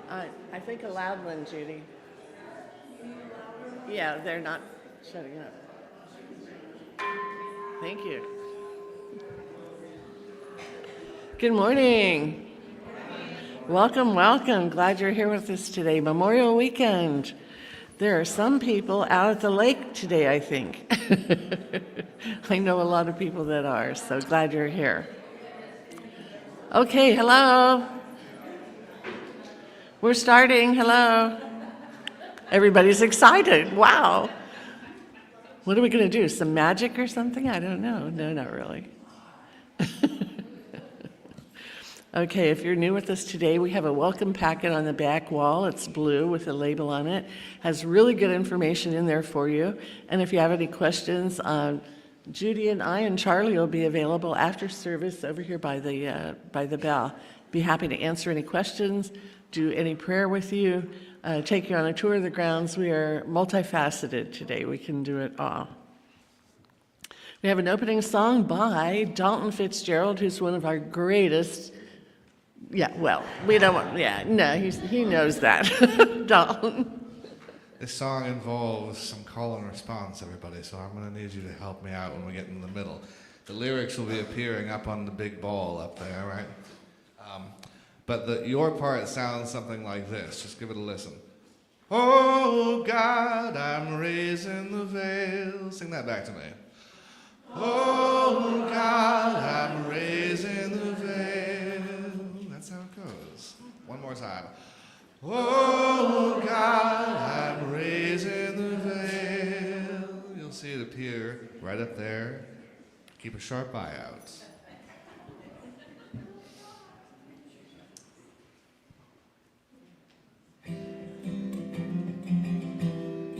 I think a loud one, Judy. Yeah, they're not shutting up. Thank you. Good morning. Welcome, welcome. Glad you're here with us today. Memorial Weekend. There are some people out at the lake today, I think. I know a lot of people that are, so glad you're here. Okay, hello. We're starting. Hello. Everybody's excited. Wow. What are we going to do? Some magic or something? I don't know. No, not really. Okay, if you're new with us today, we have a welcome packet on the back wall. It's blue with a label on it. Has really good information in there for you. And if you have any questions, Judy and I and Charlie will be available after service over here by the bell. Be happy to answer any questions, do any prayer with you, take you on a tour of the grounds. We are multifaceted today. We can do it all. We have an opening song by Dalton Fitzgerald, who's one of our greatest. Yeah, well, we don't want, yeah, no, he knows that. Dalton. This song involves some call and response, everybody, so I'm going to need you to help me out when we get in the middle. The lyrics will be appearing up on the big ball up there, right? But your part sounds something like this. Just give it a listen. Oh, God, I'm raising the veil. Sing that back to me. Oh, God, I'm raising the veil. That's how it goes. One more time. Oh, God, I'm raising the veil. You'll see it appear right up there. Keep a sharp eye out.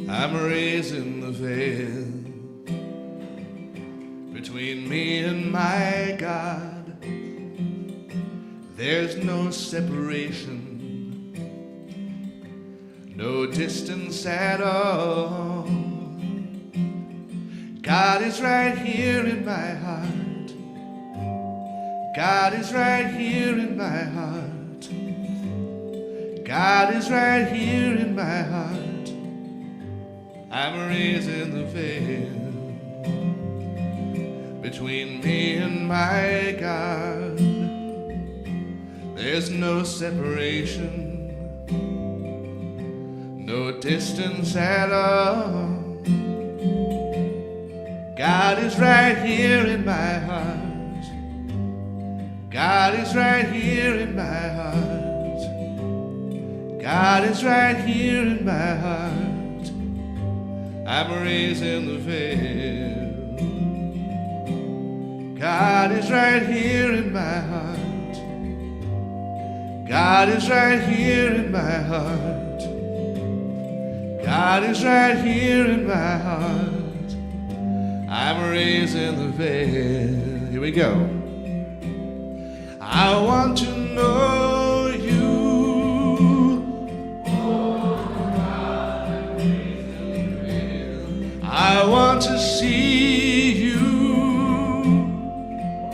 I'm raising the veil between me and my God. There's no separation, no distance at all. God is right here in my heart. God is right here in my heart. God is right here in my heart. I'm raising the veil between me and my God. There's no separation, no distance at all. God is right here in my heart. God is right here in my heart. God is right here in my heart. I'm raising the veil. God is right here in my heart. God is right here in my heart. God is right here in my heart. I'm raising the veil. Here we go. I want to know you. Oh, God, I'm raising the veil. I want to see you.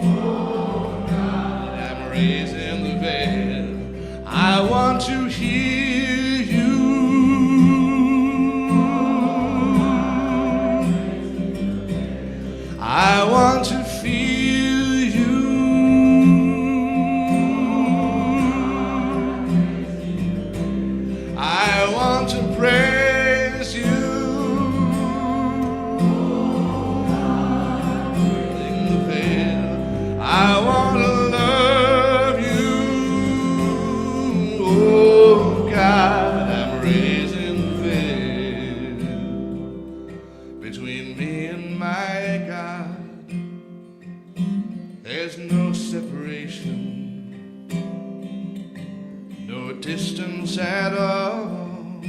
Oh, God, I'm raising the veil. I want to hear you. I want to feel you. I want to praise you. In the veil, I want to love you. Oh God, I'm raising the veil between me and my God. There's no separation, no distance at all.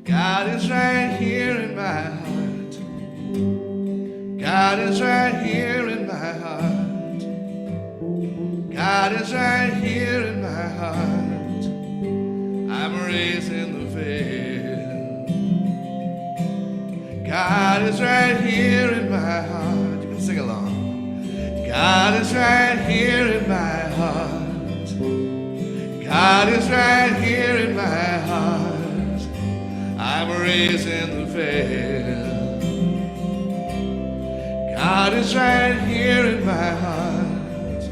God is right here in my heart. God is right here in my heart. God is right here in my heart. I'm raising the veil. God is right here in my heart. You can sing along. God is right here in my heart. God is right here in my heart. I'm raising the veil. God is right here in my heart.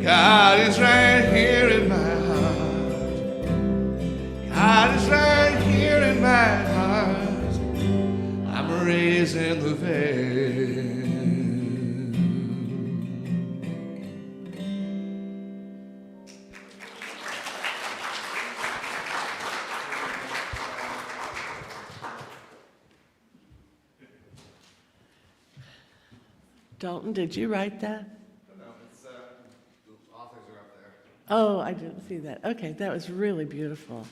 God is right here in my heart. God is right here in my heart. I'm raising the veil. Dalton, did you write that? No, it's, the authors are up there. Oh, I didn't see that. Okay, that was really beautiful.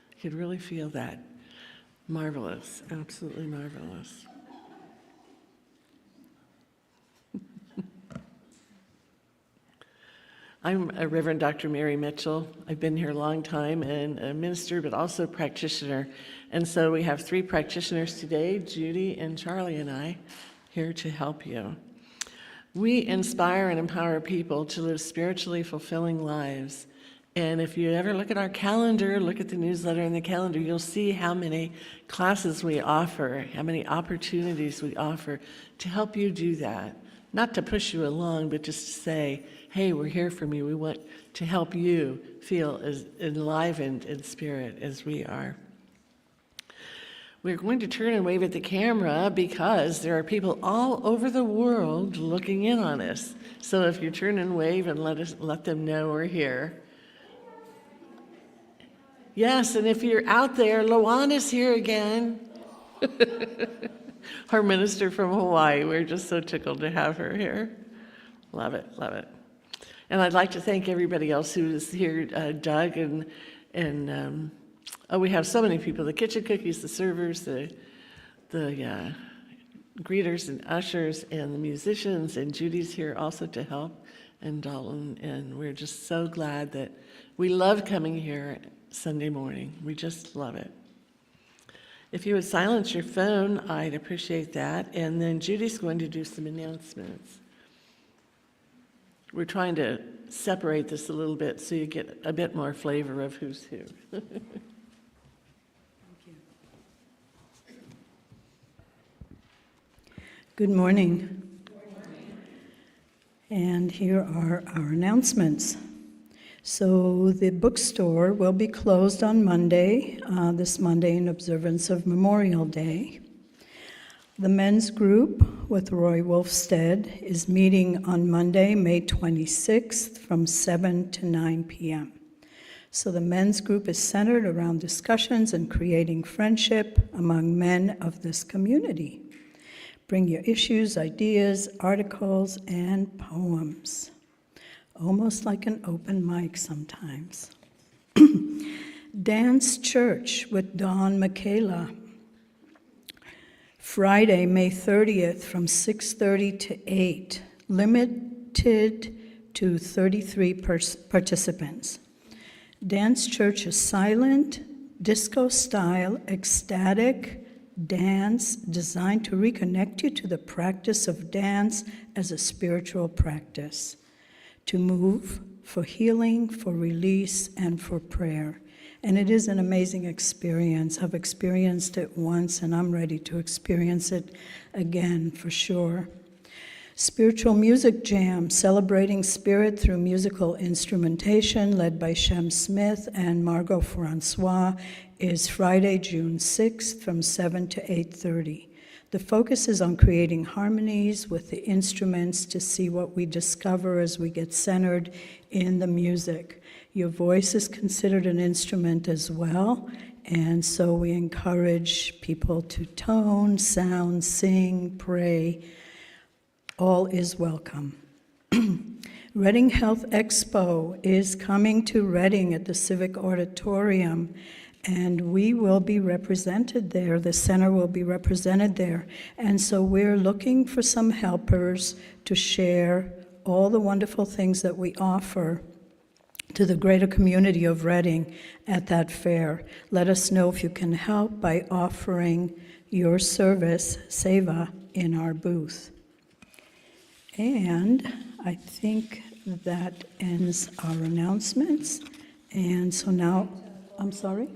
You could really feel that. Marvelous, absolutely marvelous. I'm a Reverend Dr. Mary Mitchell. I've been here a long time and a minister, but also practitioner. And so we have 3 practitioners today, Judy and Charlie and I, here to help you. We inspire and empower people to live spiritually fulfilling lives. And if you ever look at our calendar, look at the newsletter and the calendar, you'll see how many classes we offer, how many opportunities we offer to help you do that. Not to push you along, but just to say, hey, we're here for you. We want to help you feel as enlivened in spirit as we are. We're going to turn and wave at the camera because there are people all over the world looking in on us. So if you turn and wave and let them know we're here. Yes, and if you're out there, Luana's here again. Our minister from Hawaii. We're just so tickled to have her here. Love it, love it. And I'd like to thank everybody else who is here, Doug and oh, we have so many people, the kitchen cookies, the servers, the greeters and ushers, and the musicians, and Judy's here also to help, and Dalton, and we're just so glad that we love coming here Sunday morning. We just love it. If you would silence your phone, I'd appreciate that, and then Judy's going to do some announcements. We're trying to separate this a little bit so you get a bit more flavor of who's who. Good morning. And here are our announcements. So the bookstore will be closed on Monday, this Monday in observance of Memorial Day. The men's group with Roy Wolfstead is meeting on Monday, May 26th from 7 to 9 p.m. So the men's group is centered around discussions and creating friendship among men of this community. Bring your issues, ideas, articles, and poems. Almost like an open mic sometimes. Dance Church with Dawn Michaela. Friday, May 30th from 6:30 to 8. Limited to 33 participants. Dance Church is silent, disco-style, ecstatic, dance designed to reconnect you to the practice of dance as a spiritual practice, to move for healing, for release, and for prayer. And it is an amazing experience. I've experienced it once, and I'm ready to experience it again for sure. Spiritual Music Jam, celebrating spirit through musical instrumentation, led by Shem Smith and Margot Francois, is Friday, June 6th from 7 to 8:30. The focus is on creating harmonies with the instruments to see what we discover as we get centered in the music. Your voice is considered an instrument as well, and so we encourage people to tone, sound, sing, pray. All is welcome. Reading Health Expo is coming to Reading at the Civic Auditorium, and we will be represented there. The center will be represented there. And so we're looking for some helpers to share all the wonderful things that we offer to the greater community of Reading at that fair. Let us know if you can help by offering your service, Seva, in our booth. And I think that ends our announcements. And so now, I'm sorry?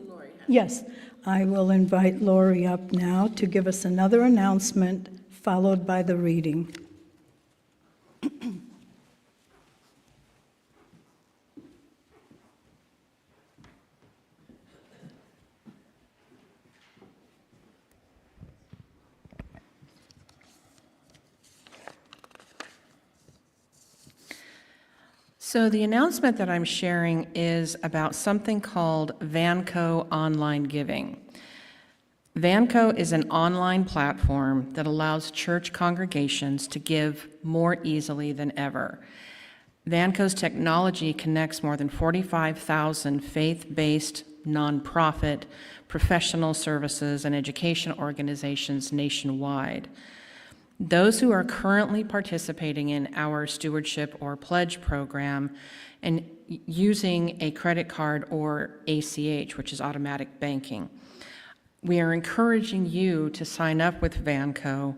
Yes, I will invite Lori up now to give us another announcement, followed by the reading. So the announcement that I'm sharing is about something called Vanco Online Giving. Vanco is an online platform that allows church congregations to give more easily than ever. Vanco's technology connects more than 45,000 faith-based, nonprofit, professional services, and education organizations nationwide. Those who are currently participating in our stewardship or pledge program and using a credit card or ACH, which is automatic banking, we are encouraging you to sign up with Vanco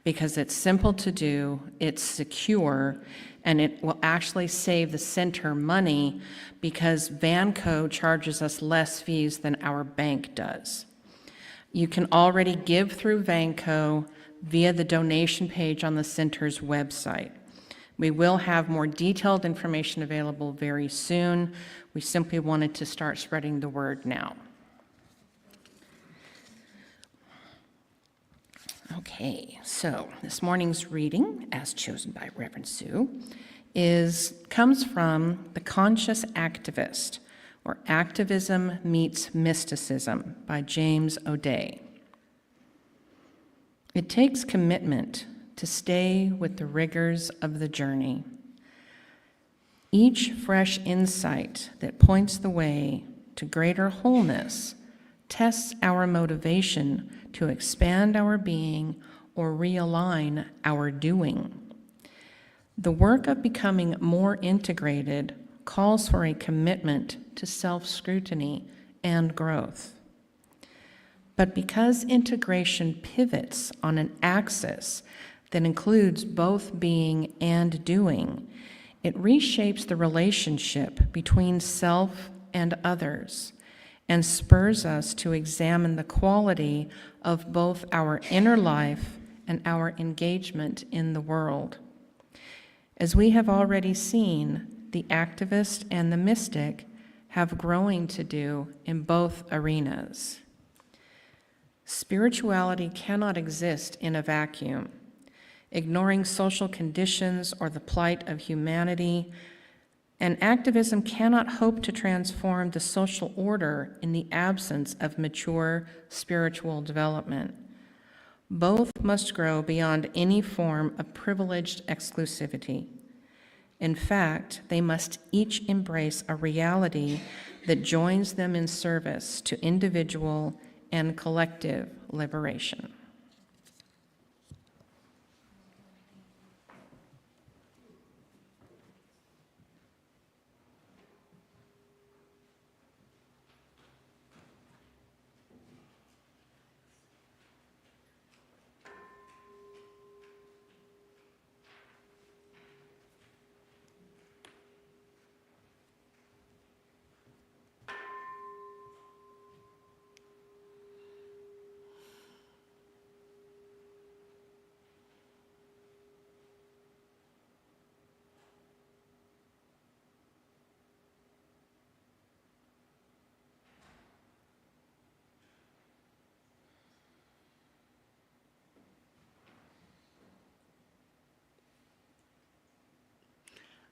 because it's simple to do, it's secure, and it will actually save the center money because Vanco charges us less fees than our bank does. You can already give through Vanco via the donation page on the center's website. We will have more detailed information available very soon. We simply wanted to start spreading the word now. Okay, so this morning's reading, as chosen by Reverend Sue, comes from The Conscious Activist, or Activism Meets Mysticism by James O'Day. It takes commitment to stay with the rigors of the journey. Each fresh insight that points the way to greater wholeness tests our motivation to expand our being or realign our doing. The work of becoming more integrated calls for a commitment to self-scrutiny and growth. But because integration pivots on an axis that includes both being and doing, it reshapes the relationship between self and others and spurs us to examine the quality of both our inner life and our engagement in the world. As we have already seen, the activist and the mystic have growing to do in both arenas. Spirituality cannot exist in a vacuum. Ignoring social conditions or the plight of humanity, and activism cannot hope to transform the social order in the absence of mature spiritual development. Both must grow beyond any form of privileged exclusivity. In fact, they must each embrace a reality that joins them in service to individual and collective liberation.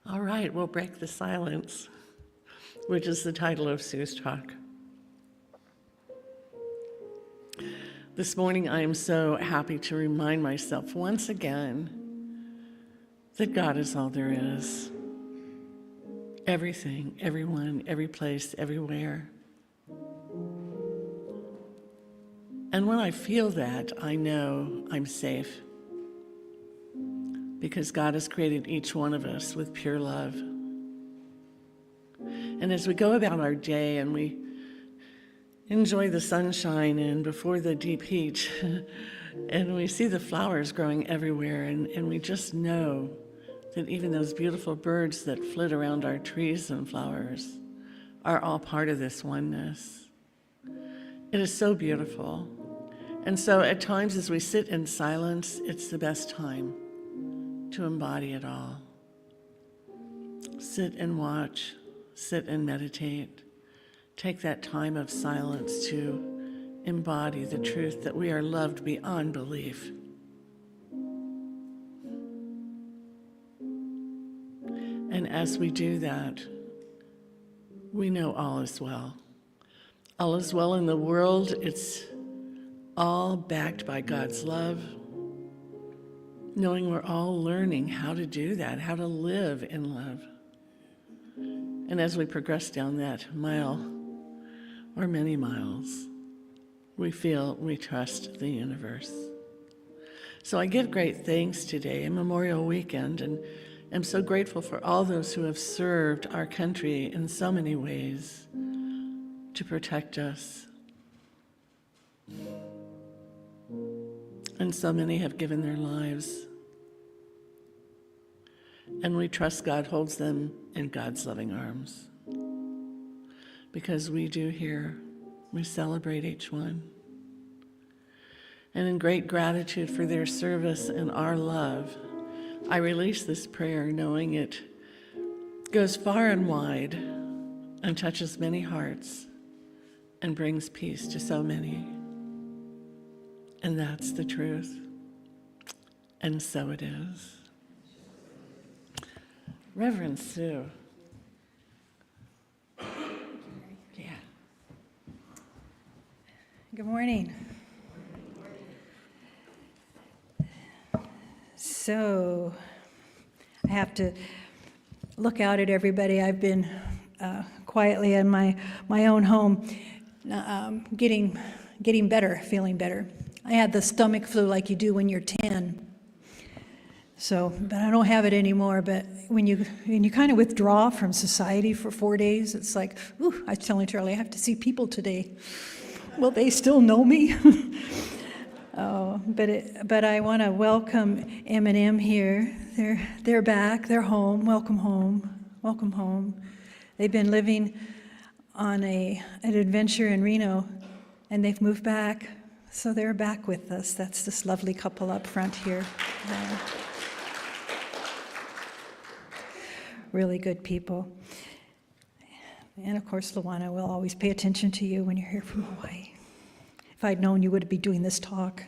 All right, we'll break the silence, which is the title of Sue's talk. This morning, I am so happy to remind myself once again that God is all there is. Everything, everyone, every place, everywhere. And when I feel that, I know I'm safe, because God has created each one of us with pure love. And as we go about our day and we enjoy the sunshine and before the deep heat, and we see the flowers growing everywhere, and we just know that even those beautiful birds that flit around our trees and flowers are all part of this oneness. It is so beautiful. And so at times as we sit in silence, it's the best time to embody it all. Sit and watch, sit and meditate. Take that time of silence to embody the truth that we are loved beyond belief. And as we do that, we know all is well. All is well in the world. It's all backed by God's love, knowing we're all learning how to do that, how to live in love. And as we progress down that mile or many miles, we feel we trust the universe. So I give great thanks today, Memorial Weekend, and I'm so grateful for all those who have served our country in so many ways to protect us. And so many have given their lives. And we trust God holds them in God's loving arms. Because we do here, we celebrate each one. And in great gratitude for their service and our love, I release this prayer knowing it goes far and wide and touches many hearts and brings peace to so many. And that's the truth. And so it is. Reverend Sue. Yeah. Good morning. So, I have to look out at everybody. I've been quietly in my own home, getting better, feeling better. I had the stomach flu like you do when you're 10. So, but I don't have it anymore. But when you kind of withdraw from society for 4 days, it's like, ooh, I was telling Charlie, I have to see people today. Will they still know me? Oh, but I want to welcome M&M here. They're back. They're home. Welcome home. Welcome home. They've been living on an adventure in Reno, and they've moved back. So they're back with us. That's this lovely couple up front here. Really good people. And of course, Luana will always pay attention to you when you're here from Hawaii. If I'd known you would be doing this talk.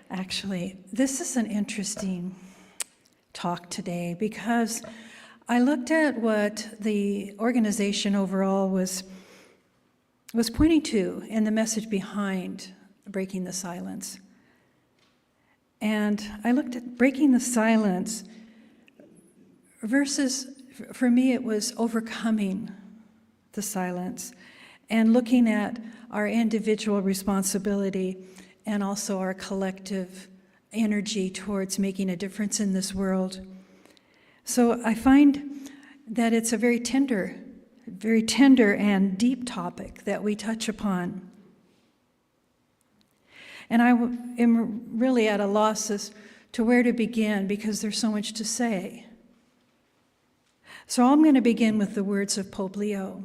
Actually, this is an interesting talk today because I looked at what the organization overall was pointing to and the message behind breaking the silence. And I looked at breaking the silence versus, for me, it was overcoming the silence and looking at our individual responsibility and also our collective energy towards making a difference in this world. So I find that it's a very tender and deep topic that we touch upon. And I am really at a loss as to where to begin because there's so much to say. So I'm going to begin with the words of Pope Leo.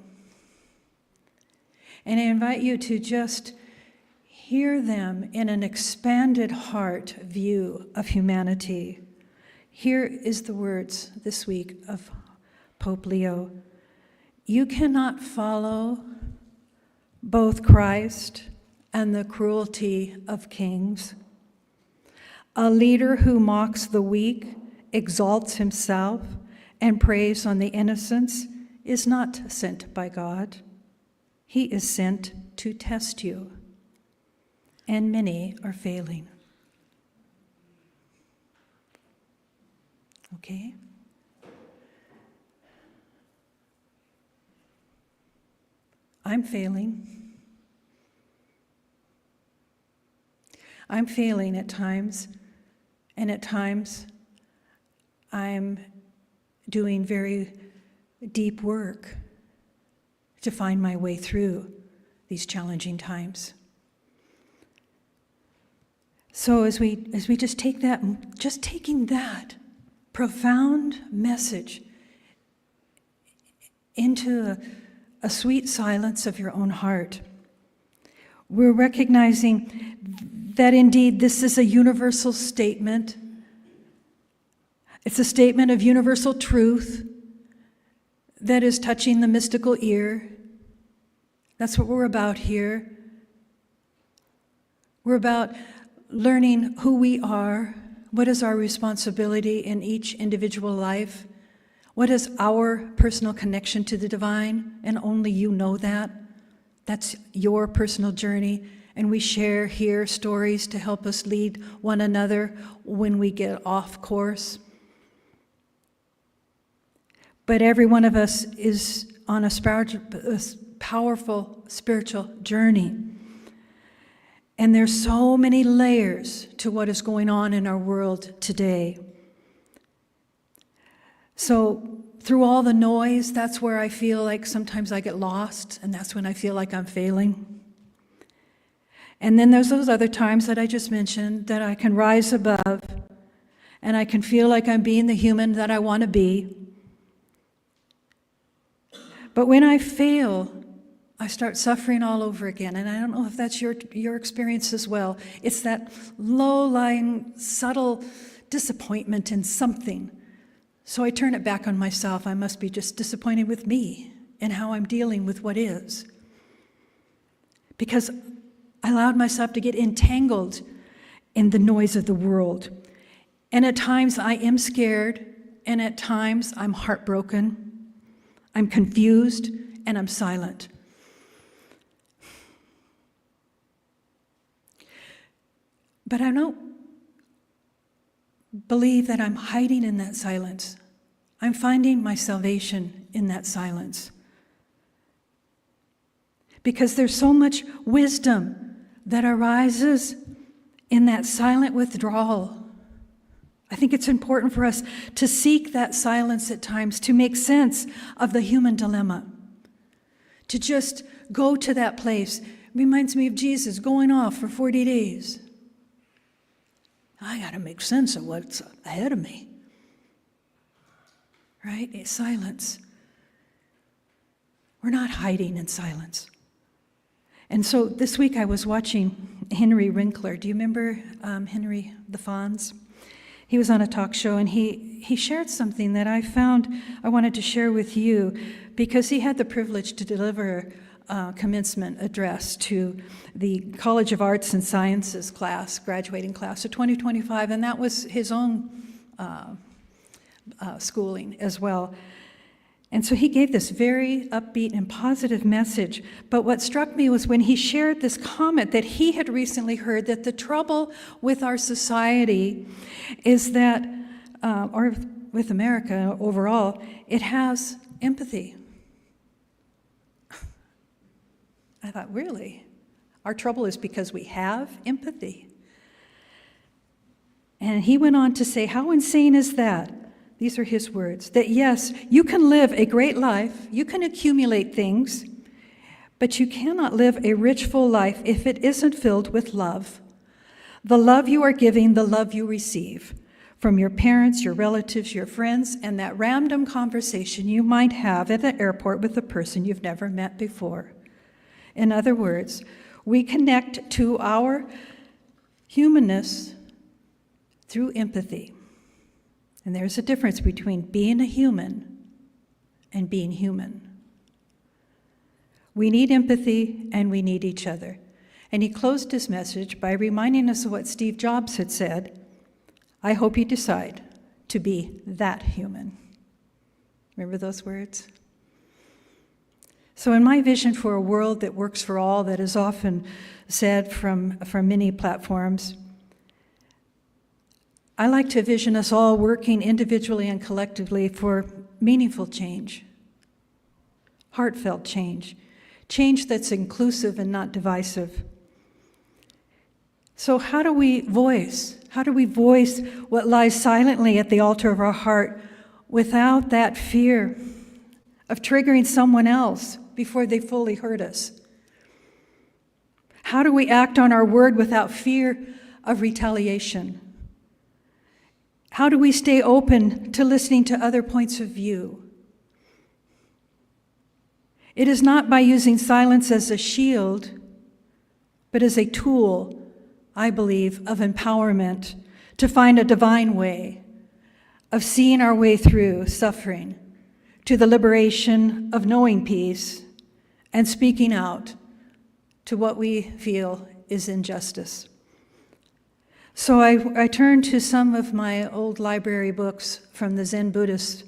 And I invite you to just hear them in an expanded heart view of humanity. Here is the words this week of Pope Leo. You cannot follow both Christ and the cruelty of kings. A leader who mocks the weak, exalts himself, and preys on the innocents is not sent by God. He is sent to test you, and many are failing. Okay? I'm failing. I'm failing at times, and at times I'm doing very deep work to find my way through these challenging times. So as we just take that, just taking that profound message into a sweet silence of your own heart. We're recognizing that indeed this is a universal statement. It's a statement of universal truth that is touching the mystical ear. That's what we're about here. We're about learning who we are, what is our responsibility in each individual life, what is our personal connection to the divine, and only you know that. That's your personal journey, and we share here stories to help us lead one another when we get off course. But every one of us is on a powerful spiritual journey. And there's so many layers to what is going on in our world today. So through all the noise, that's where I feel like sometimes I get lost, and that's when I feel like I'm failing. And then there's those other times that I just mentioned that I can rise above, and I can feel like I'm being the human that I want to be. But when I fail, I start suffering all over again, and I don't know if that's your experience as well. It's that low-lying, subtle disappointment in something. So I turn it back on myself. I must be just disappointed with me and how I'm dealing with what is. Because I allowed myself to get entangled in the noise of the world. And at times I am scared, and at times I'm heartbroken, I'm confused, and I'm silent. But I don't believe that I'm hiding in that silence. I'm finding my salvation in that silence. Because there's so much wisdom that arises in that silent withdrawal. I think it's important for us to seek that silence at times to make sense of the human dilemma. To just go to that place. It reminds me of Jesus going off for 40 days. I got to make sense of what's ahead of me. Right? It's silence. We're not hiding in silence. And so this week I was watching Henry Winkler. Do you remember Henry the Fonz? He was on a talk show, and he shared something that I found I wanted to share with you, because he had the privilege to deliver a commencement address to the College of Arts and Sciences class, graduating class of 2025, and that was his own schooling as well. And so he gave this very upbeat and positive message. But what struck me was when he shared this comment that he had recently heard, that the trouble with our society is that, or with America overall, it has empathy. I thought, really? Our trouble is because we have empathy. And he went on to say, how insane is that? These are his words, that yes, you can live a great life, you can accumulate things, but you cannot live a rich, full life if it isn't filled with love. The love you are giving, the love you receive from your parents, your relatives, your friends, and that random conversation you might have at the airport with a person you've never met before. In other words, we connect to our humanness through empathy. And there's a difference between being a human and being human. We need empathy, and we need each other. And he closed his message by reminding us of what Steve Jobs had said, I hope you decide to be that human. Remember those words? So in my vision for a world that works for all, that is often said from many platforms, I like to vision us all working individually and collectively for meaningful change, heartfelt change, change that's inclusive and not divisive. So how do we voice what lies silently at the altar of our heart without that fear of triggering someone else before they fully hurt us? How do we act on our word without fear of retaliation? How do we stay open to listening to other points of view? It is not by using silence as a shield, but as a tool, I believe, of empowerment to find a divine way of seeing our way through suffering to the liberation of knowing peace and speaking out to what we feel is injustice. So I turned to some of my old library books from the Zen Buddhist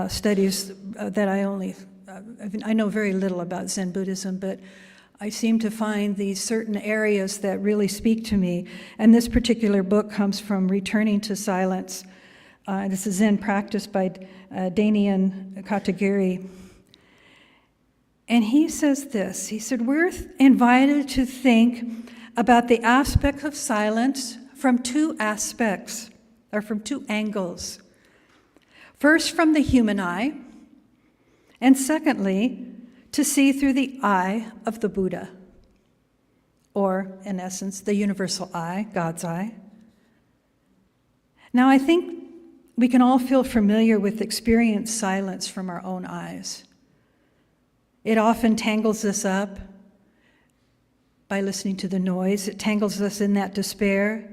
studies that I know very little about Zen Buddhism, but I seem to find these certain areas that really speak to me. And this particular book comes from Returning to Silence. This is Zen practice by Danian Katagiri. And he says this, he said, we're invited to think about the aspect of silence from two aspects, or from two angles. First, from the human eye, and secondly, to see through the eye of the Buddha, or in essence, the universal eye, God's eye. Now, I think we can all feel familiar with experienced silence from our own eyes. It often tangles us up by listening to the noise. It tangles us in that despair.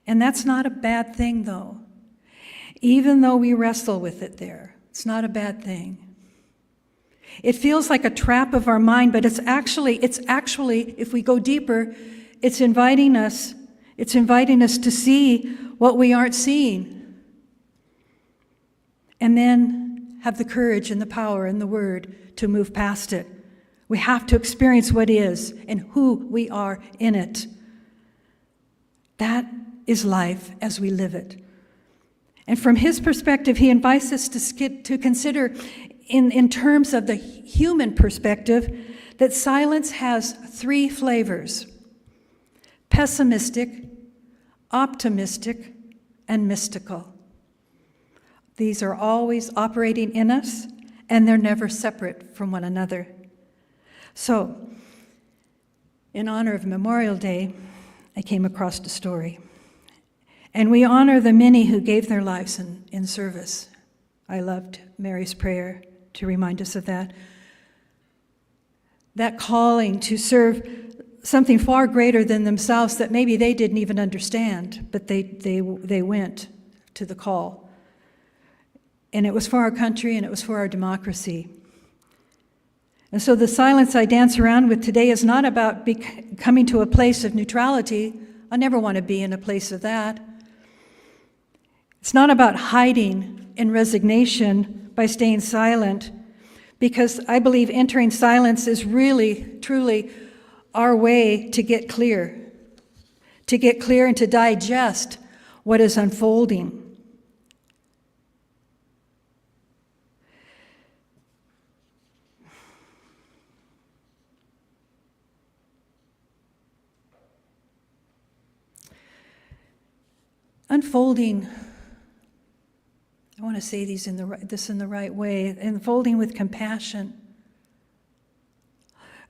And that's not a bad thing, though. Even though we wrestle with it there, it's not a bad thing. It feels like a trap of our mind, but it's actually, if we go deeper, it's inviting us to see what we aren't seeing. And then have the courage and the power and the word to move past it. We have to experience what is and who we are in it. That is life as we live it. And from his perspective, he invites us to consider in terms of the human perspective that silence has three flavors: pessimistic, optimistic, and mystical. These are always operating in us, and they're never separate from one another. So, in honor of Memorial Day, I came across a story. And we honor the many who gave their lives in service. I loved Mary's prayer to remind us of that. That calling to serve something far greater than themselves that maybe they didn't even understand, but they went to the call. And it was for our country and it was for our democracy. And so the silence I dance around with today is not about coming to a place of neutrality. I never want to be in a place of that. It's not about hiding in resignation by staying silent, because I believe entering silence is really, truly our way to get clear and to digest what is unfolding. Unfolding, I want to say this in the right way, unfolding with compassion.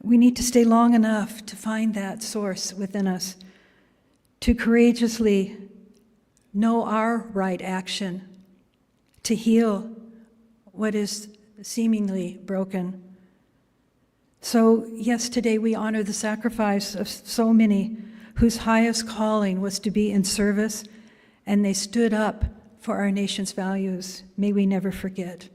We need to stay long enough to find that source within us, to courageously know our right action, to heal what is seemingly broken. So, yes, today we honor the sacrifice of so many whose highest calling was to be in service, and they stood up for our nation's values. May we never forget.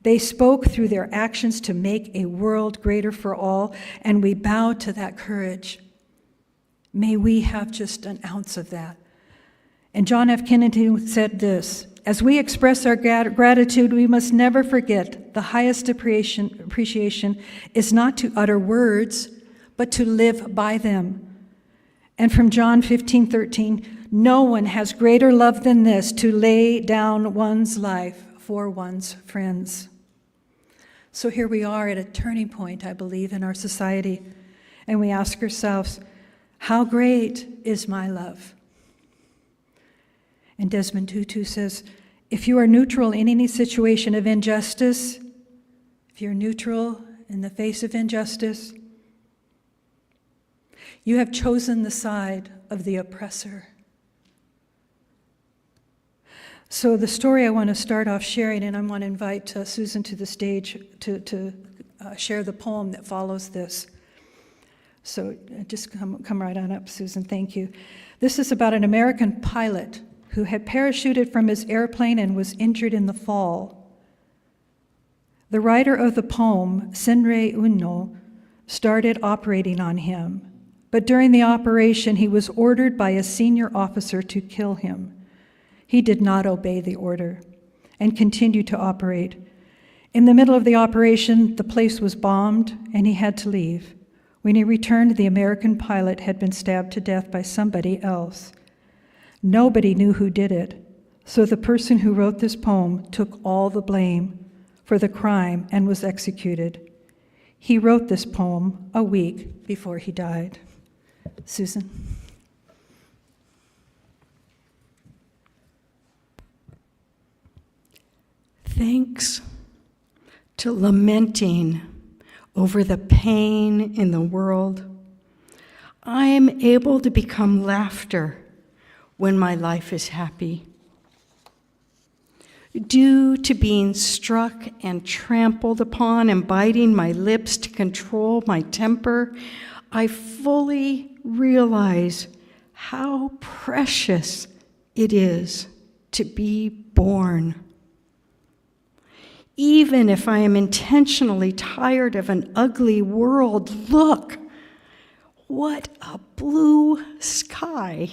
They spoke through their actions to make a world greater for all, and we bow to that courage. May we have just an ounce of that. And John F. Kennedy said this: as we express our gratitude, we must never forget the highest appreciation is not to utter words, but to live by them. And from John 15:13, no one has greater love than this, to lay down one's life for one's friends. So here we are at a turning point, I believe, in our society, and we ask ourselves, how great is my love? And Desmond Tutu says, if you are neutral in any situation of injustice, if you're neutral in the face of injustice, you have chosen the side of the oppressor. So the story I want to start off sharing, and I want to invite Susan to the stage to share the poem that follows this. So just come right on up, Susan. Thank you. This is about an American pilot who had parachuted from his airplane and was injured in the fall. The writer of the poem, Senrei Unno, started operating on him, but during the operation he was ordered by a senior officer to kill him. He did not obey the order and continued to operate. In the middle of the operation, the place was bombed and he had to leave. When he returned, the American pilot had been stabbed to death by somebody else. Nobody knew who did it, so the person who wrote this poem took all the blame for the crime and was executed. He wrote this poem a week before he died. Susan. Thanks to lamenting over the pain in the world, I am able to become laughter when my life is happy. Due to being struck and trampled upon and biting my lips to control my temper, I fully realize how precious it is to be born. Even if I am intentionally tired of an ugly world, look, what a blue sky.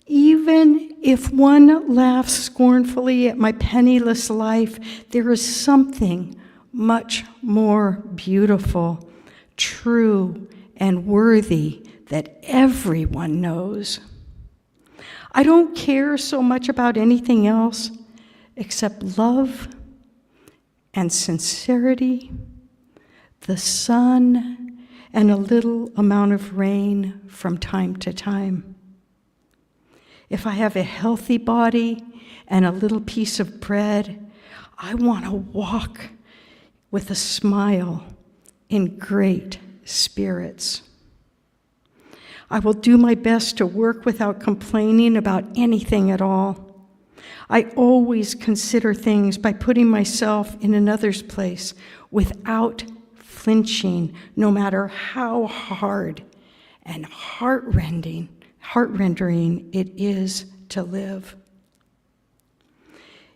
Even if one laughs scornfully at my penniless life, there is something much more beautiful, true, and worthy that everyone knows. I don't care so much about anything else except love and sincerity, the sun, and a little amount of rain from time to time. If I have a healthy body and a little piece of bread, I want to walk with a smile in great spirits. I will do my best to work without complaining about anything at all. I always consider things by putting myself in another's place without flinching, no matter how hard and heart-rending it is to live.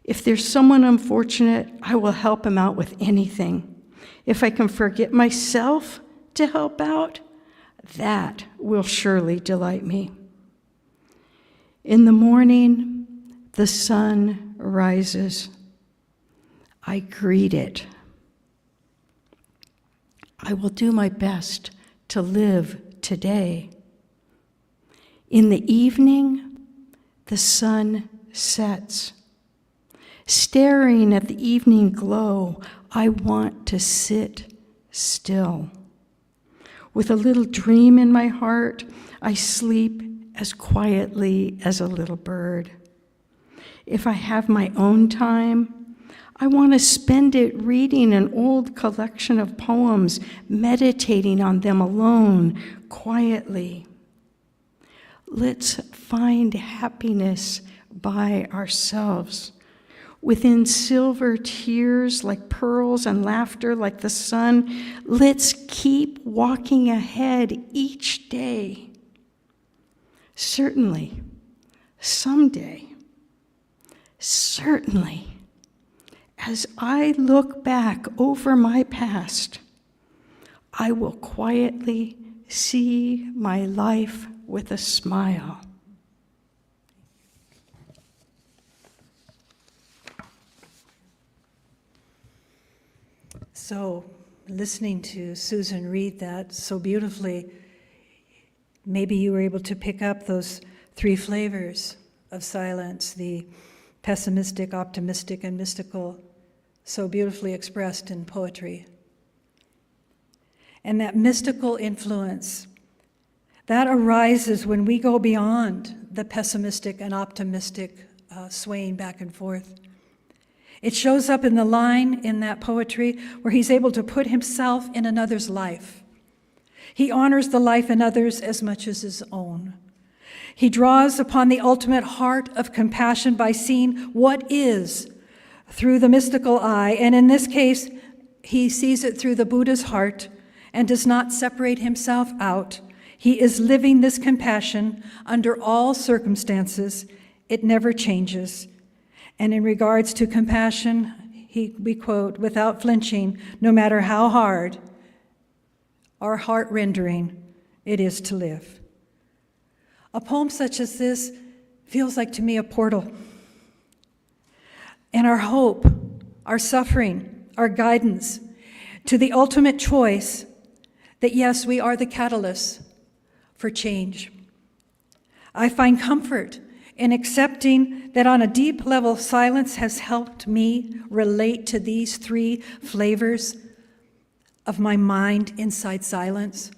If there's someone unfortunate, I will help him out with anything. If I can forget myself to help out, that will surely delight me. In the morning, the sun rises. I greet it. I will do my best to live today. In the evening, the sun sets. Staring at the evening glow, I want to sit still. With a little dream in my heart, I sleep as quietly as a little bird. If I have my own time, I want to spend it reading an old collection of poems, meditating on them alone, quietly. Let's find happiness by ourselves. Within silver tears like pearls and laughter like the sun, let's keep walking ahead each day. Certainly, someday, certainly, as I look back over my past, I will quietly see my life with a smile. So, listening to Susan read that so beautifully, maybe you were able to pick up those three flavors of silence, the pessimistic, optimistic, and mystical, so beautifully expressed in poetry. And that mystical influence, that arises when we go beyond the pessimistic and optimistic swaying back and forth. It shows up in the line in that poetry where he's able to put himself in another's life. He honors the life in others as much as his own. He draws upon the ultimate heart of compassion by seeing what is through the mystical eye, and in this case, he sees it through the Buddha's heart and does not separate himself out. He is living this compassion under all circumstances. It never changes. And in regards to compassion, we quote, without flinching, no matter how hard or heart-rendering it is to live. A poem such as this feels like to me a portal. And our hope, our suffering, our guidance to the ultimate choice that yes, we are the catalyst for change. I find comfort in accepting that on a deep level, silence has helped me relate to these three flavors of my mind inside silence.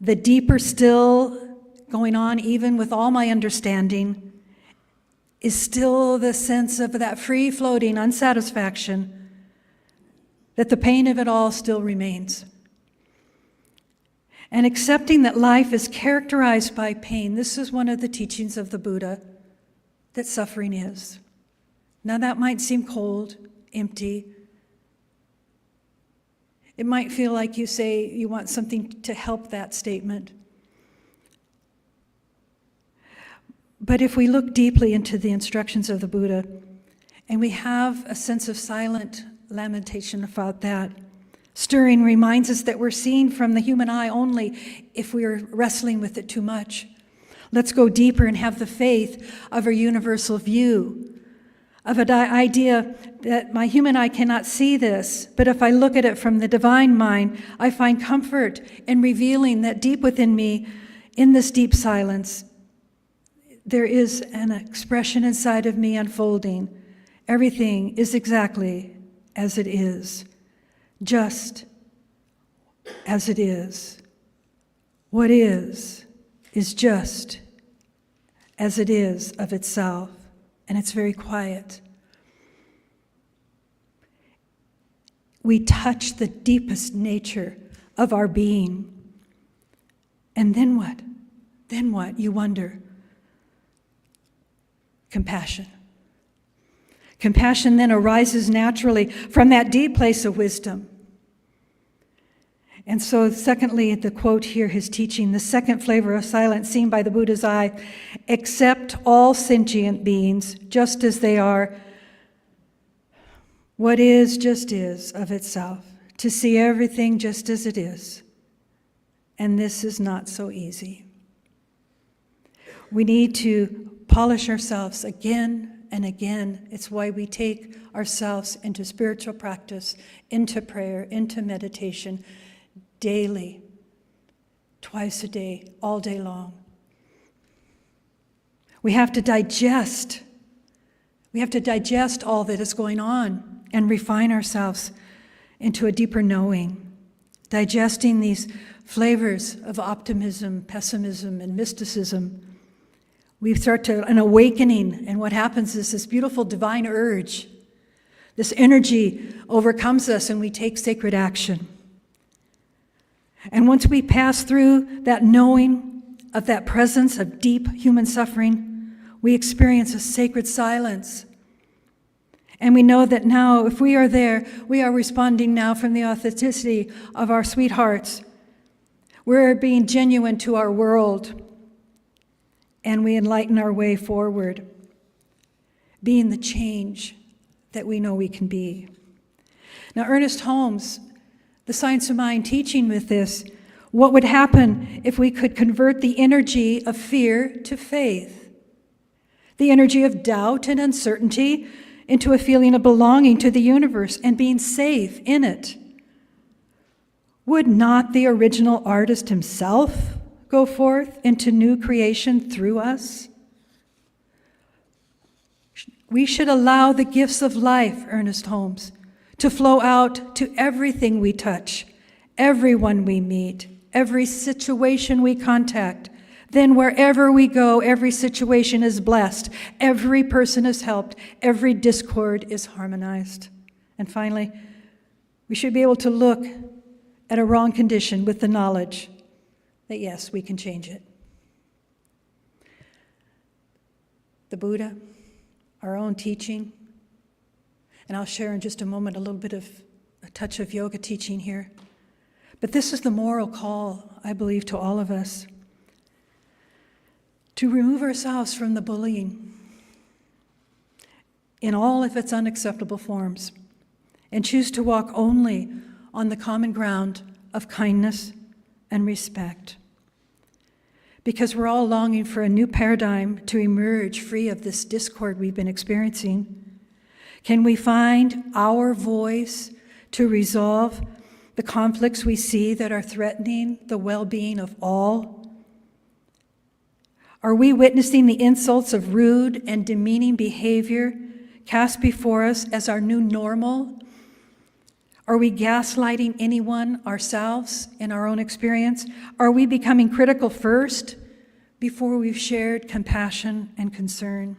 The deeper still going on, even with all my understanding, is still the sense of that free-floating unsatisfaction, that the pain of it all still remains. And accepting that life is characterized by pain. This is one of the teachings of the Buddha, that suffering is. Now that might seem cold, empty. It might feel like you say you want something to help that statement. But if we look deeply into the instructions of the Buddha, and we have a sense of silent lamentation about that, stirring reminds us that we're seeing from the human eye only if we are wrestling with it too much. Let's go deeper and have the faith of a universal view, of an idea that my human eye cannot see this, but if I look at it from the divine mind, I find comfort in revealing that deep within me, in this deep silence, there is an expression inside of me unfolding. Everything is exactly as it is, just as it is. What is just as it is of itself, and it's very quiet. We touch the deepest nature of our being. And then what? Then what? You wonder. Compassion. Compassion then arises naturally from that deep place of wisdom. And so, secondly, the quote here, his teaching, the second flavor of silence seen by the Buddha's eye, accept all sentient beings just as they are. What is just is of itself, to see everything just as it is. And this is not so easy. We need to polish ourselves again and again. It's why we take ourselves into spiritual practice, into prayer, into meditation, daily, twice a day, all day long. We have to digest. We have to digest all that is going on and refine ourselves into a deeper knowing, digesting these flavors of optimism, pessimism, and mysticism. We start to an awakening, and what happens is this beautiful divine urge. This energy overcomes us, and we take sacred action. And once we pass through that knowing of that presence of deep human suffering, we experience a sacred silence. And we know that now, if we are there, we are responding now from the authenticity of our sweethearts. We're being genuine to our world. And we enlighten our way forward, being the change that we know we can be. Now, Earnest Holmes, the Science of Mind, teaching with this, what would happen if we could convert the energy of fear to faith, the energy of doubt and uncertainty into a feeling of belonging to the universe and being safe in it? Would not the original artist himself go forth into new creation through us? We should allow the gifts of life, Earnest Holmes, to flow out to everything we touch, everyone we meet, every situation we contact. Then wherever we go, every situation is blessed, every person is helped, every discord is harmonized. And finally, we should be able to look at a wrong condition with the knowledge that yes, we can change it. the Buddha, our own teaching. And I'll share in just a moment a touch of yoga teaching here. But this is the moral call, I believe, to all of us. To remove ourselves from the bullying in all of its unacceptable forms and choose to walk only on the common ground of kindness and respect. Because we're all longing for a new paradigm to emerge free of this discord we've been experiencing. Can we find our voice to resolve the conflicts we see that are threatening the well-being of all? Are we witnessing the insults of rude and demeaning behavior cast before us as our new normal? Are we gaslighting anyone, ourselves, in our own experience? Are we becoming critical first before we've shared compassion and concern?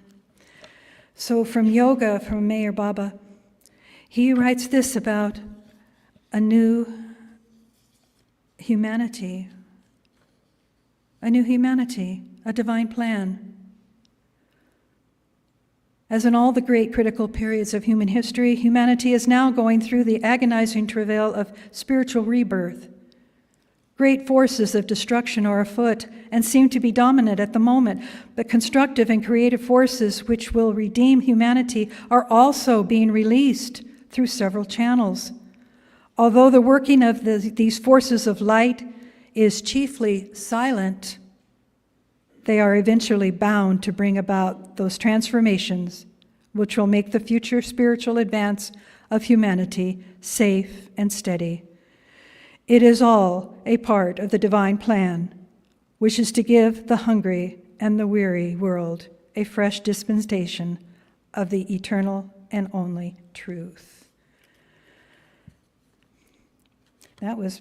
So from yoga, from Mayor Baba, he writes this about a new humanity, a divine plan. As in all the great critical periods of human history, humanity is now going through the agonizing travail of spiritual rebirth. Great forces of destruction are afoot and seem to be dominant at the moment, but constructive and creative forces which will redeem humanity are also being released through several channels. Although the working of these forces of light is chiefly silent, they are eventually bound to bring about those transformations which will make the future spiritual advance of humanity safe and steady. It is all a part of the divine plan, which is to give the hungry and the weary world a fresh dispensation of the eternal and only truth. That was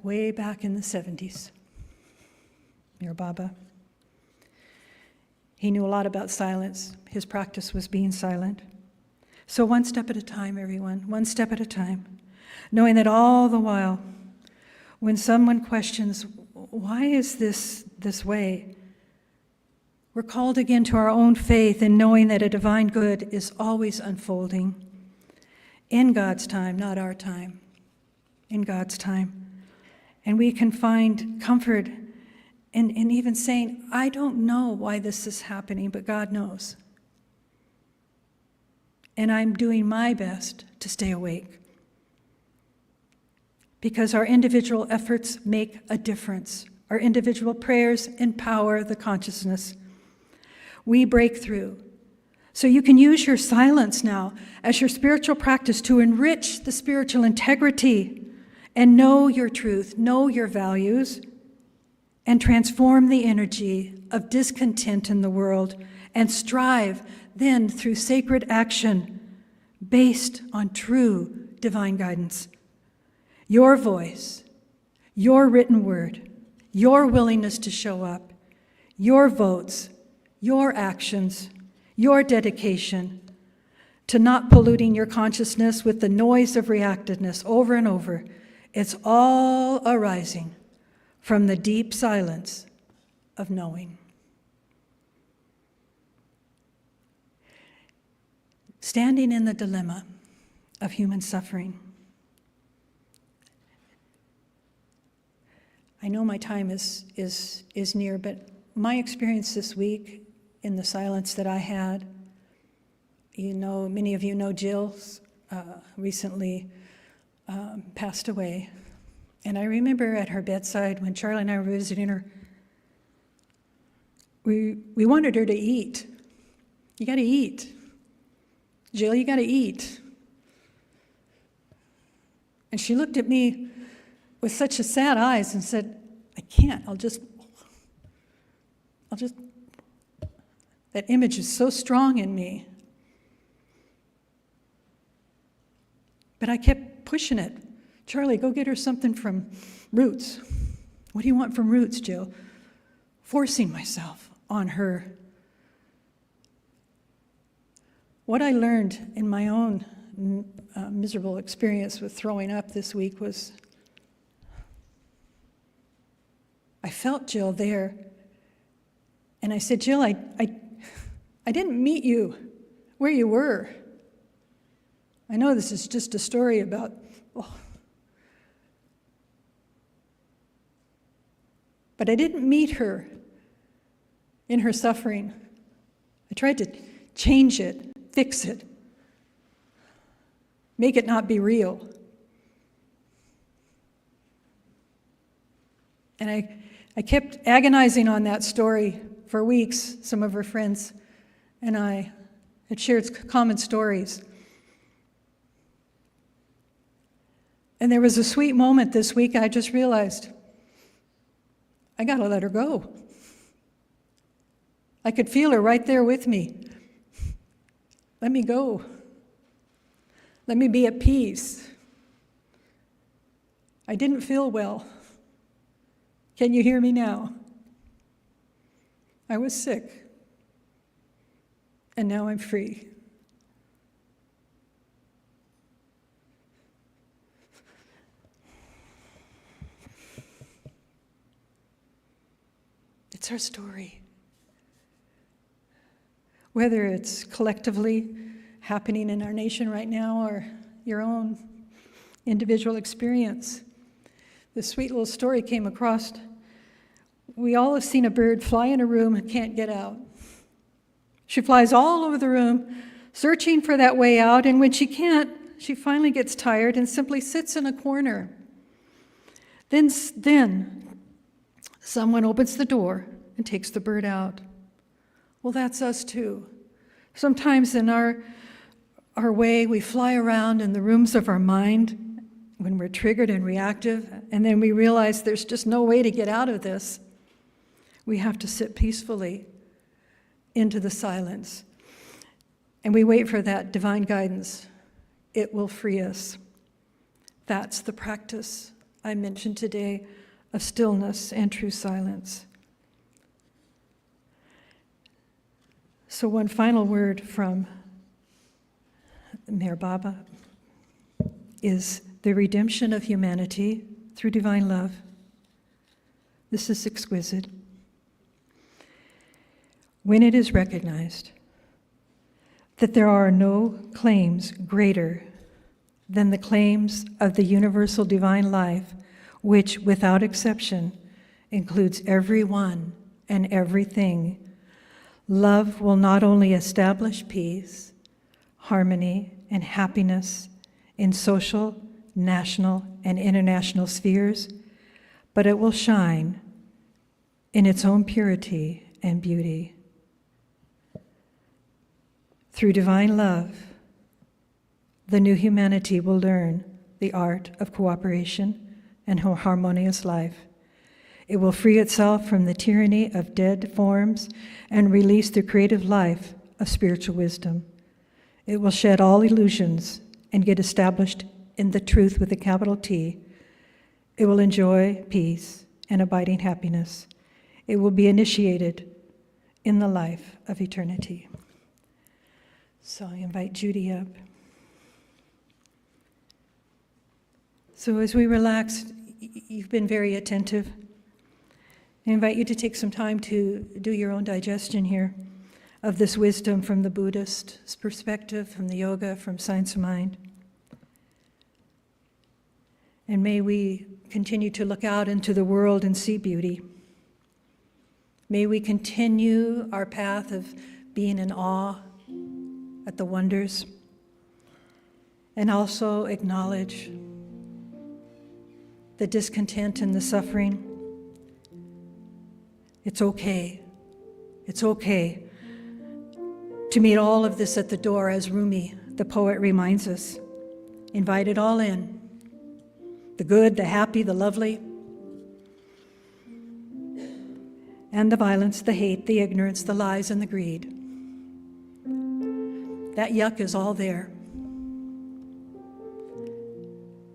way back in the 70s. Mir Baba. He knew a lot about silence. His practice was being silent. So one step at a time, everyone, one step at a time, knowing that all the while, when someone questions, why is this way? We're called again to our own faith in knowing that a divine good is always unfolding in God's time, not our time, in God's time. And we can find comfort in even saying, I don't know why this is happening, but God knows. And I'm doing my best to stay awake. Because our individual efforts make a difference. Our individual prayers empower the consciousness. We break through. So you can use your silence now as your spiritual practice to enrich the spiritual integrity and know your truth, know your values, and transform the energy of discontent in the world and strive then through sacred action based on true divine guidance. Your voice, your written word, your willingness to show up, your votes, your actions, your dedication to not polluting your consciousness with the noise of reactiveness over and over. It's all arising from the deep silence of knowing. Standing in the dilemma of human suffering. I know my time is near, but my experience this week in the silence that I had, you know, many of you know Jill's recently passed away. And I remember at her bedside when Charlie and I were visiting her, we wanted her to eat. You got to eat. Jill, you got to eat. And she looked at me with such a sad eyes and said, I can't, I'll just, that image is so strong in me. But I kept pushing it. Charlie, go get her something from Roots. What do you want from Roots, Jill? Forcing myself on her. What I learned in my own miserable experience with throwing up this week was I felt Jill there, and I said, Jill, I didn't meet you where you were. I know this is just a story about, but I didn't meet her in her suffering. I tried to change it, fix it, make it not be real. And I kept agonizing on that story for weeks. Some of her friends and I had shared common stories. And there was a sweet moment this week. I just realized I got to let her go. I could feel her right there with me. Let me go. Let me be at peace. I didn't feel well. Can you hear me now? I was sick, and now I'm free. It's our story. Whether it's collectively happening in our nation right now or your own individual experience. This sweet little story came across. We all have seen a bird fly in a room and can't get out. She flies all over the room, searching for that way out, and when she can't, she finally gets tired and simply sits in a corner. Then someone opens the door and takes the bird out. Well, that's us too. Sometimes in our way, we fly around in the rooms of our mind when we're triggered and reactive, and then we realize there's just no way to get out of this. We have to sit peacefully into the silence, and we wait for that divine guidance. It will free us. That's the practice I mentioned today of stillness and true silence. So one final word from Mayor Baba is the redemption of humanity through divine love. This is exquisite. When it is recognized that there are no claims greater than the claims of the universal divine life, which, without exception, includes everyone and everything, love will not only establish peace, harmony, and happiness in social, national, and international spheres, but it will shine in its own purity and beauty. Through divine love, the new humanity will learn the art of cooperation and harmonious life. It will free itself from the tyranny of dead forms and release the creative life of spiritual wisdom. It will shed all illusions and get established in the truth with a capital T. It will enjoy peace and abiding happiness. It will be initiated in the life of eternity. So I invite Judy up. So as we relax, you've been very attentive. I invite you to take some time to do your own digestion here of this wisdom from the Buddhist perspective, from the yoga, from science of mind. And may we continue to look out into the world and see beauty. May we continue our path of being in awe at the wonders, and also acknowledge the discontent and the suffering. It's okay. It's okay to meet all of this at the door, as Rumi, the poet, reminds us. Invite it all in. The good, the happy, the lovely, and the violence, the hate, the ignorance, the lies, and the greed. That yuck is all there.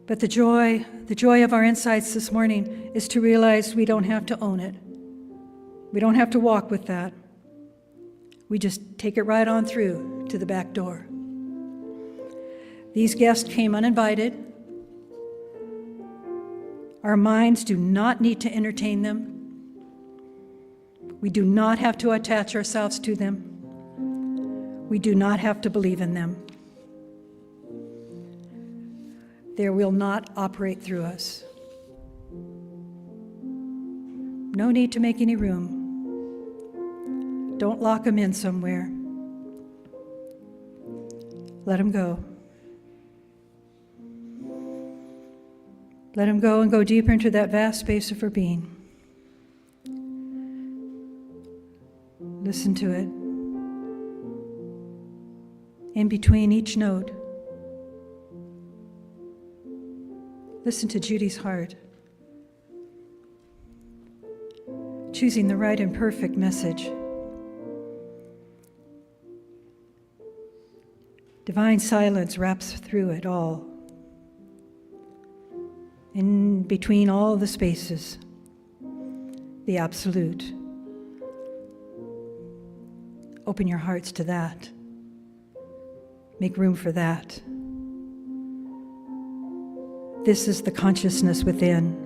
But the joy of our insights this morning is to realize we don't have to own it. We don't have to walk with that. We just take it right on through to the back door. These guests came uninvited. Our minds do not need to entertain them. We do not have to attach ourselves to them. We do not have to believe in them. They will not operate through us. No need to make any room. Don't lock them in somewhere. Let them go. Let them go and go deeper into that vast space of our being. Listen to it. In between each note, listen to Judy's heart, choosing the right and perfect message. Divine silence wraps through it all. In between all the spaces, the absolute. Open your hearts to that. Make room for that. This is the consciousness within.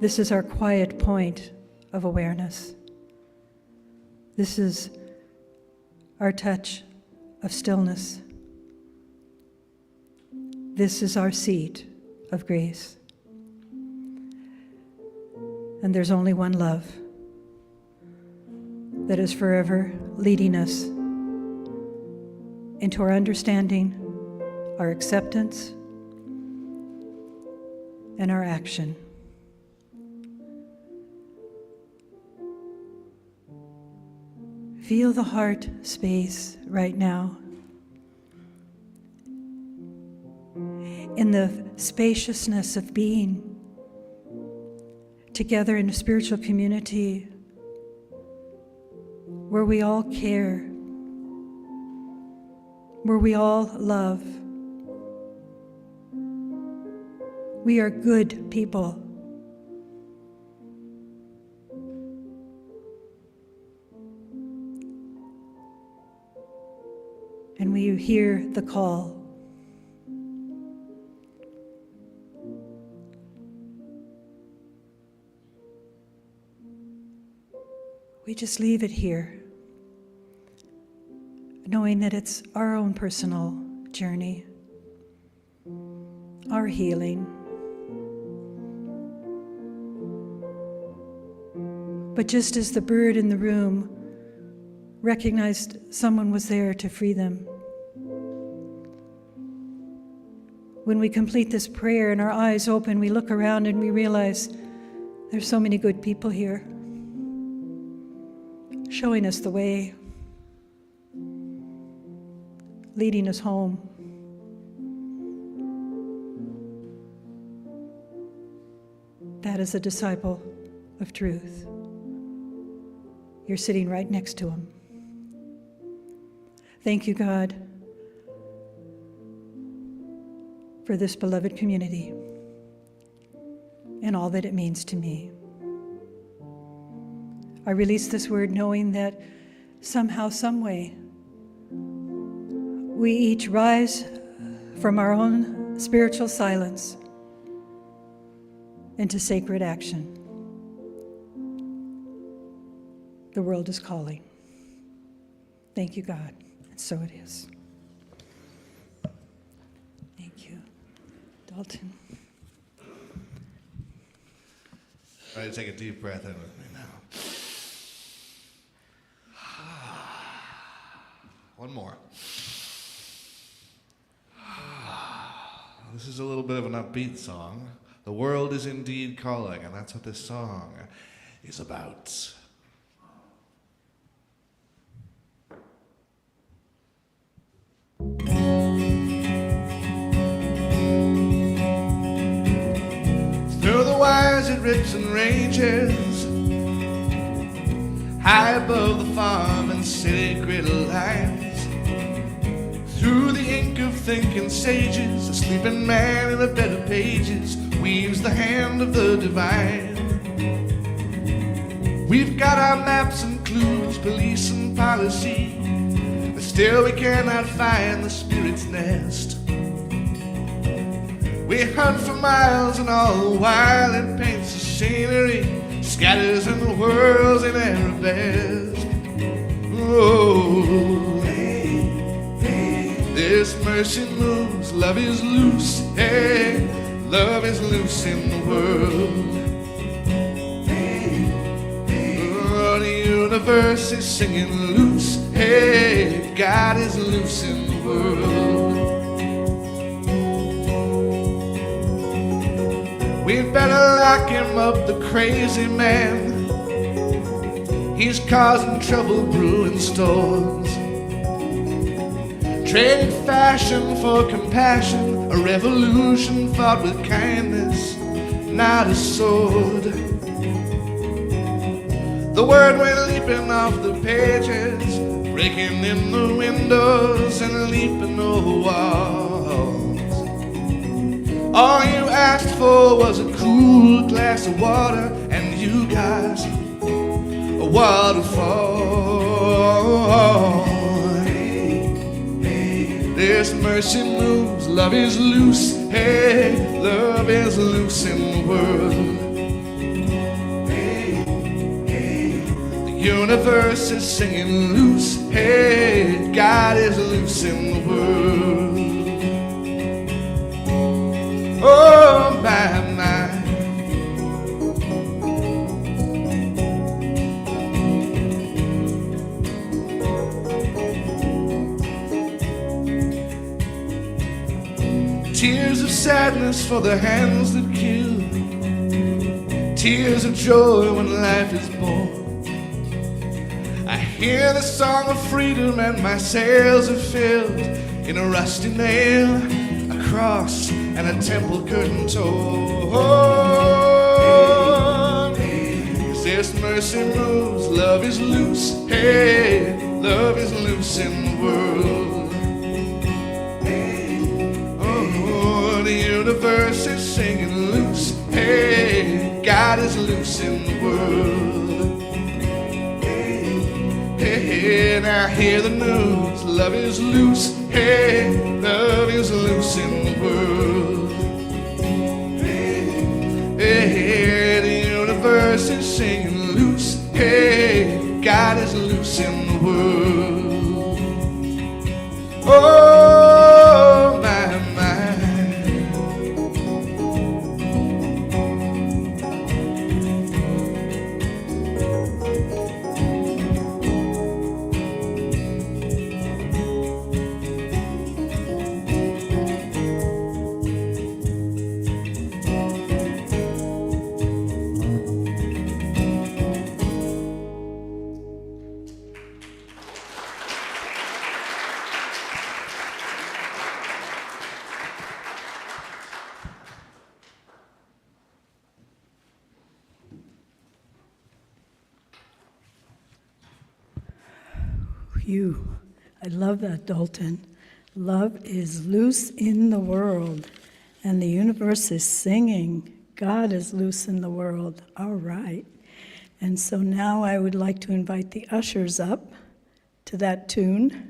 This is our quiet point of awareness. This is our touch of stillness. This is our seat of grace. And there's only one love that is forever leading us into our understanding, our acceptance, and our action. Feel the heart space right now. In the spaciousness of being together in a spiritual community where we all care, where we all love. We are good people. And we hear the call. We just leave it here, knowing that it's our own personal journey, our healing. But just as the bird in the room recognized someone was there to free them, when we complete this prayer and our eyes open, we look around and we realize there's so many good people here, showing us the way, leading us home. That is a disciple of truth. You're sitting right next to him. Thank you, God, for this beloved community and all that it means to me. I release this word knowing that somehow, some way, we each rise from our own spiritual silence into sacred action. The world is calling. Thank you, God. And so it is. Thank you. Dalton. All right, take a deep breath in with me now. One more. This is a little bit of an upbeat song. The world is indeed calling, and that's what this song is about. Through the wires it rips and ranges, high above the farm and city grid lines. Through the ink of thinking sages, a sleeping man in a bed of pages weaves the hand of the divine. We've got our maps and clues, police and policy, but still we cannot find the spirit's nest. We hunt for miles and all the while it paints the scenery, scatters and whirls in arabesque. Oh, this mercy moves, love is loose, hey, love is loose in the world. Oh, the universe is singing loose, hey, God is loose in the world. We'd better lock him up, the crazy man. He's causing trouble, brewing storms. Trading fashion for compassion, a revolution fought with kindness, not a sword. The word went leaping off the pages, breaking in the windows and leaping over walls. All you asked for was a cool glass of water, and you got a waterfall. This mercy moves, love is loose, hey, love is loose in the world. The universe is singing loose, hey, God is loose in the world. Oh, my, my. Tears of sadness for the hands that kill, tears of joy when life is born. I hear the song of freedom and my sails are filled in a rusty nail, a cross, and a temple curtain torn. As this mercy moves, love is loose, hey, love is loose in the world. Oh, the universe is singing loose, hey, God is loose in the world. Hey, now hear the news, love is loose, hey, love is loose in the world. Hey, the universe is singing loose, hey, God is loose in the world. Oh, my, my. You. I love that, Dalton. Love is loose in the world, and the universe is singing. God is loose in the world. All right. And so now I would like to invite the ushers up to that tune.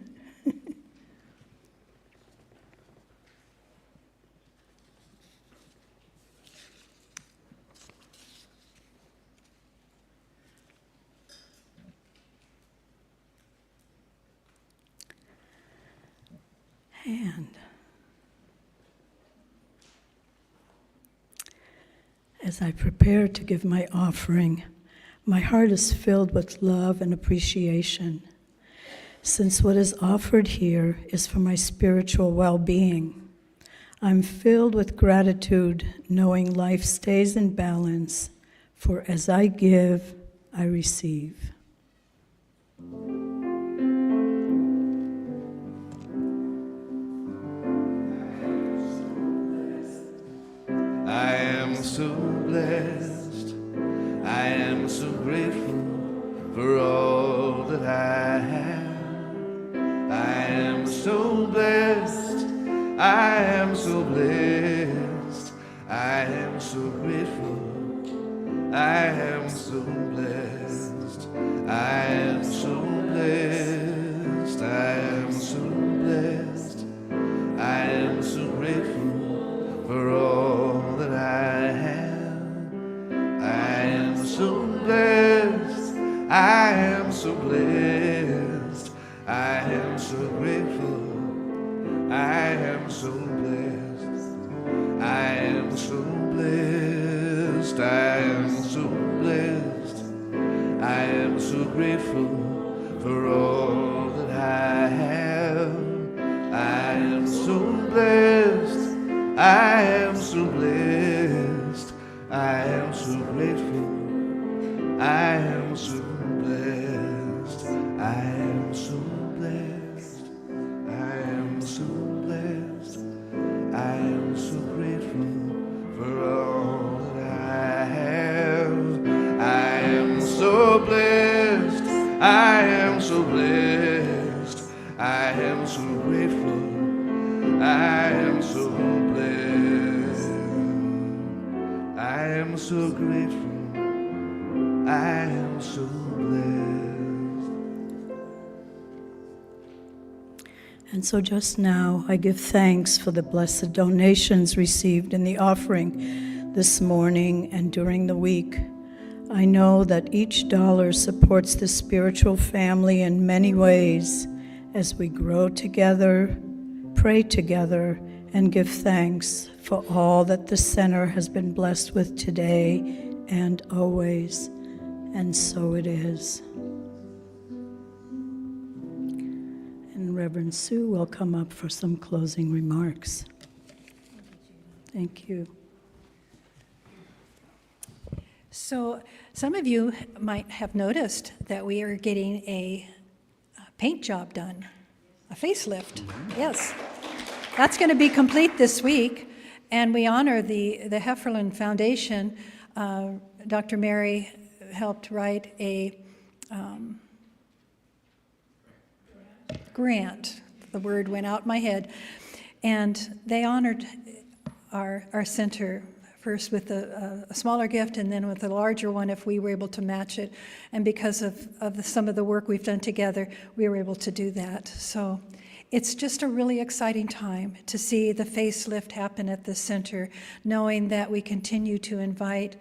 And as I prepare to give my offering, my heart is filled with love and appreciation, since what is offered here is for my spiritual well-being. I'm filled with gratitude, knowing life stays in balance, for as I give, I receive. I am so blessed, I am so grateful for all that I have. I am so blessed, I am so blessed, I am so grateful, I am so blessed, I am so blessed, I am so blessed, I am so grateful for all that I have. I am so blessed, I am so blessed, am so blessed. I am so blessed. I am so blessed. I am so grateful for all that I have. I am so blessed. I am so blessed. I am so grateful. I am so blessed. I am so blessed. I am so blessed. I am so grateful for all that I have. I am so blessed. I am so blessed. I am so grateful. I am so blessed. I am so grateful. I am so blessed. And so just now, I give thanks for the blessed donations received in the offering this morning and during the week. I know that each dollar supports the spiritual family in many ways as we grow together, pray together, and give thanks for all that the center has been blessed with today and always. And so it is. And Reverend Sue will come up for some closing remarks. Thank you. So some of you might have noticed that we are getting a paint job done, a facelift. Yes, that's going to be complete this week, and we honor the Heffernan Foundation. Dr. Mary helped write a grant. The word went out my head, and they honored our center first with a smaller gift and then with a larger one if we were able to match it. And because of some of the work we've done together, we were able to do that. So it's just a really exciting time to see the facelift happen at the center, knowing that we continue to invite,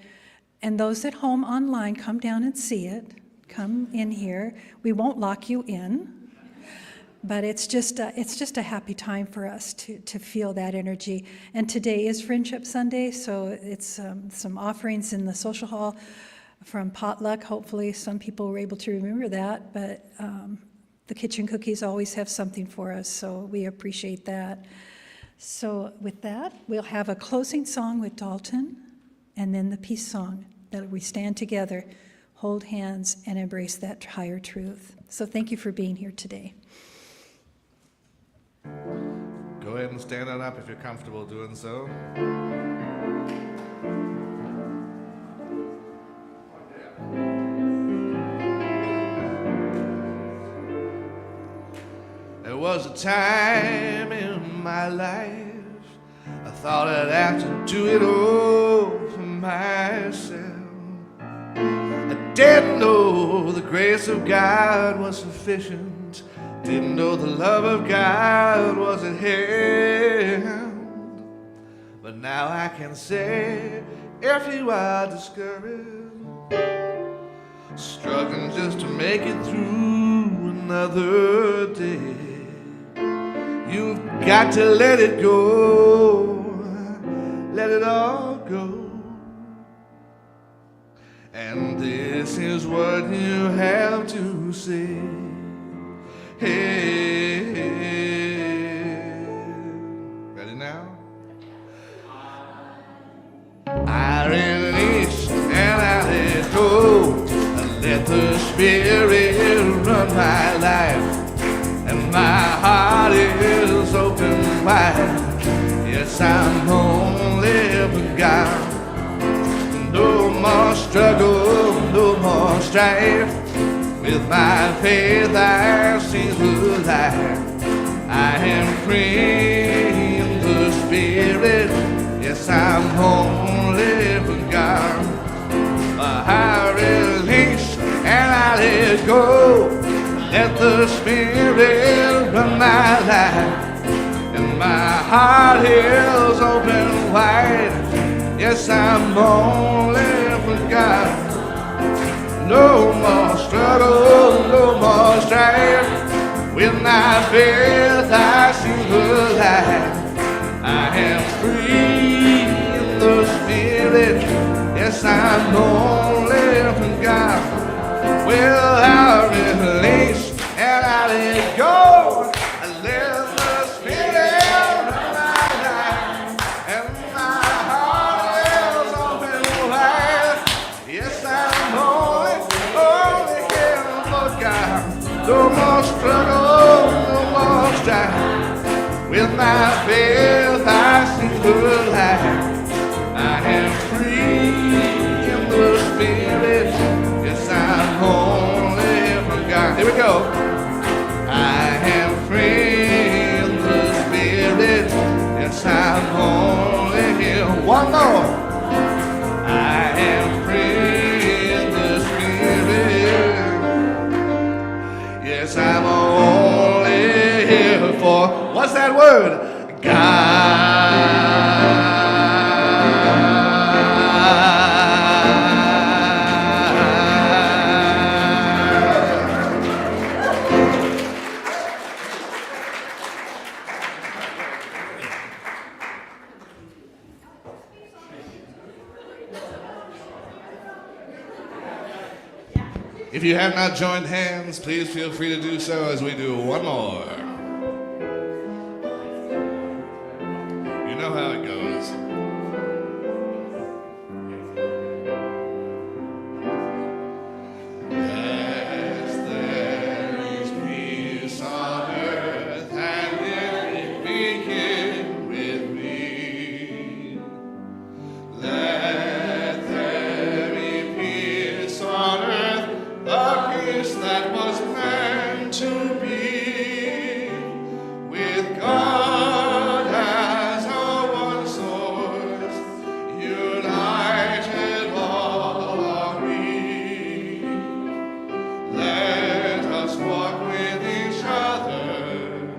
and those at home online, come down and see it. Come in here. We won't lock you in. But it's just a happy time for us to feel that energy. And today is Friendship Sunday, so it's some offerings in the social hall from potluck. Hopefully some people were able to remember that, but the kitchen cookies always have something for us, so we appreciate that. So with that, we'll have a closing song with Dalton, and then the peace song that we stand together, hold hands, and embrace that higher truth. So thank you for being here today. Go ahead and stand on up if you're comfortable doing so. There was a time in my life I thought I'd have to do it all for myself. I didn't know the grace of God was sufficient. Didn't know the love of God was at hand. But now I can say, if you are discouraged, struggling just to make it through another day, you've got to let it go, let it all go. And this is what you have to say. Hey, ready now? I release and I let go. I let the Spirit run my life, and my heart is open wide. Yes, I'm only for God. No more struggle, no more strife. With my faith I see the light. I am free in the Spirit. Yes, I'm only for God. I release and I let go. Let the Spirit run my life, and my heart is open wide. Yes, I'm only for God. No more struggle, no more strife. With my faith I see the light. am free in the Spirit. Yes, I'm only from God. Well, I release and I let go. I let the Spirit run my life, and my heart is open wide. Yes, I'm only here for God. No more struggle, no more strife. With my faith, I see the light. I am free in the Spirit. Yes, I'm only from God. Here we go. I am free in the Spirit. Yes, I'm only here. One more. I am free in the Spirit. Yes, I'm only here for, what's that word? God. If you have not joined hands, please feel free to do so as we do one more. You know how it goes. Yes, there is peace on earth, and it begin with me. Let there be peace on earth, a peace that was meant to be, with God as our one source, united all are we. Let us walk with each other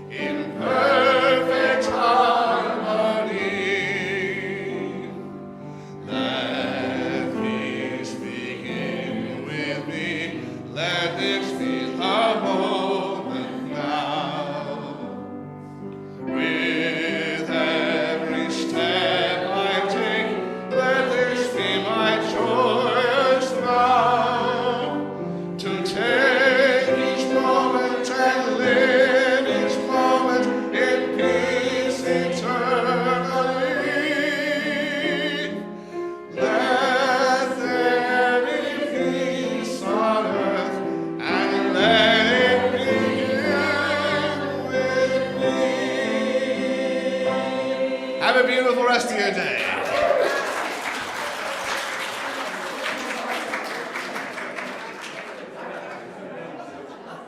in perfect harmony. Let peace begin with me. Let this be the moment now. With every step I take, let this be my joyous vow. To take each moment and live each moment in peace eternally. Let there be peace on earth, and let it begin with me. Have a beautiful rest of your day.